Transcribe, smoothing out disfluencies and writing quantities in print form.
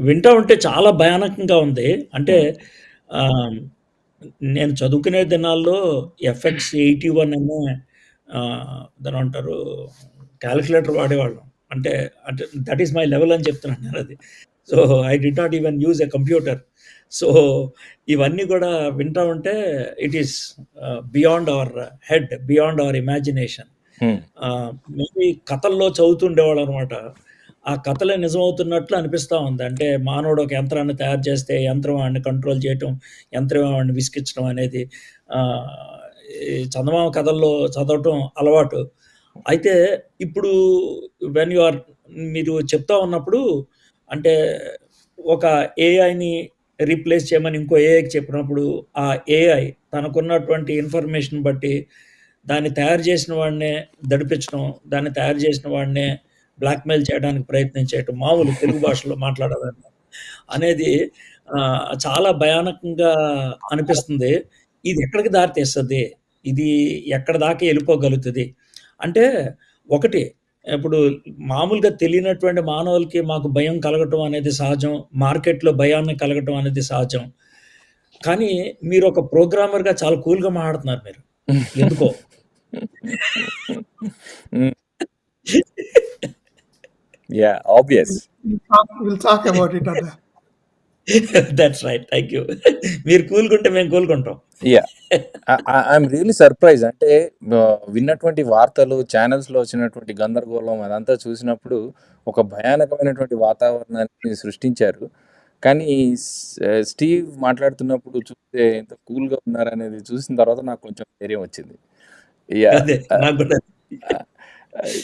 వింటా ఉంటే చాలా భయానకంగా ఉంది. అంటే హ్మ్. ఆహ్, నేను చదువుకునే దినాల్లో ఎఫ్ఎక్స్ 81 అనే దాన్నేమంటారు కాలిక్యులేటర్ వాడేవాళ్ళం. అంటే, అంటే దట్ ఈస్ మై లెవెల్ అని చెప్తున్నాను నేనది. So, I did not even use a computer. So, ఇవన్నీ గూడా వింటా ఉంటే it is beyond our head, beyond our imagination. హ్మ్. మేబీ కథల్లో చదువుతుండేవాళ్ళనమాట. ఆ కథలే నిజమవుతున్నట్లు అనిపిస్తా ఉంది. అంటే మానవుడు ఒక యంత్రాన్ని తయారు చేస్తే, యంత్రం వాడిని కంట్రోల్ చేయటం, యంత్రం వాడిని విసిగించడం అనేది ఆహ్, ఈ చందమామ కథల్లో చదవటం అలవాటు. అయితే ఇప్పుడు వెన్ యూ ఆర్ మీరు చెప్తా ఉన్నప్పుడు అంటే ఒక ఏఐని రీప్లేస్ చేయమని ఇంకో ఏఐకి చెప్పినప్పుడు, ఆ ఏఐ తనకున్నటువంటి ఇన్ఫర్మేషన్ బట్టి దాన్ని తయారు చేసిన వాడినే దడిపించడం, దాన్ని తయారు చేసిన వాడినే బ్లాక్‌మెయిల్ చేయడానికి ప్రయత్నం చేయటం, మామూలు తెలుగు భాషలో మాట్లాడాలంటే, అనేది చాలా భయానకంగా అనిపిస్తుంది. ఇది ఎక్కడికి దారి తీస్తది? ఇది ఎక్కడి దాకా ఎళ్ళిపోగలుగుతది? అంటే ఒకటి ఇప్పుడు మామూలుగా తెలియనటువంటి మానవులకి మాకు భయం కలగటం అనేది సహజం. మార్కెట్‌లో భయాన్ని కలగటం అనేది సహజం. కానీ మీరొక ప్రోగ్రామర్‌గా చాలా కూల్‌గా మాట్లాడుతున్నారు మీరు. ఎందుకో. హ్మ్. Yeah! Obvious. We'll talk about it on the that's right. Thank you. మీరు కూల్‌గుంటే మేము కూల్‌గుంటాం. యాహ్! I'm really surprised. అంటే విన్నటువంటి వార్తలు, ఛానెల్స్‌లో వచ్చినటువంటి గందరగోళం అదంతా చూసినప్పుడు ఒక భయానకమైనటువంటి వాతావరణాన్ని సృష్టించారు. కానీ స్టీవ్ మాట్లాడుతున్నప్పుడు చూస్తే ఎంత కూల్‌గా ఉన్నారనేది చూసిన తర్వాత నాకు కొంచెం ధైర్యం వచ్చింది. యాహ్! అదే నాకు గూడా. ఆహ్, ఆహ్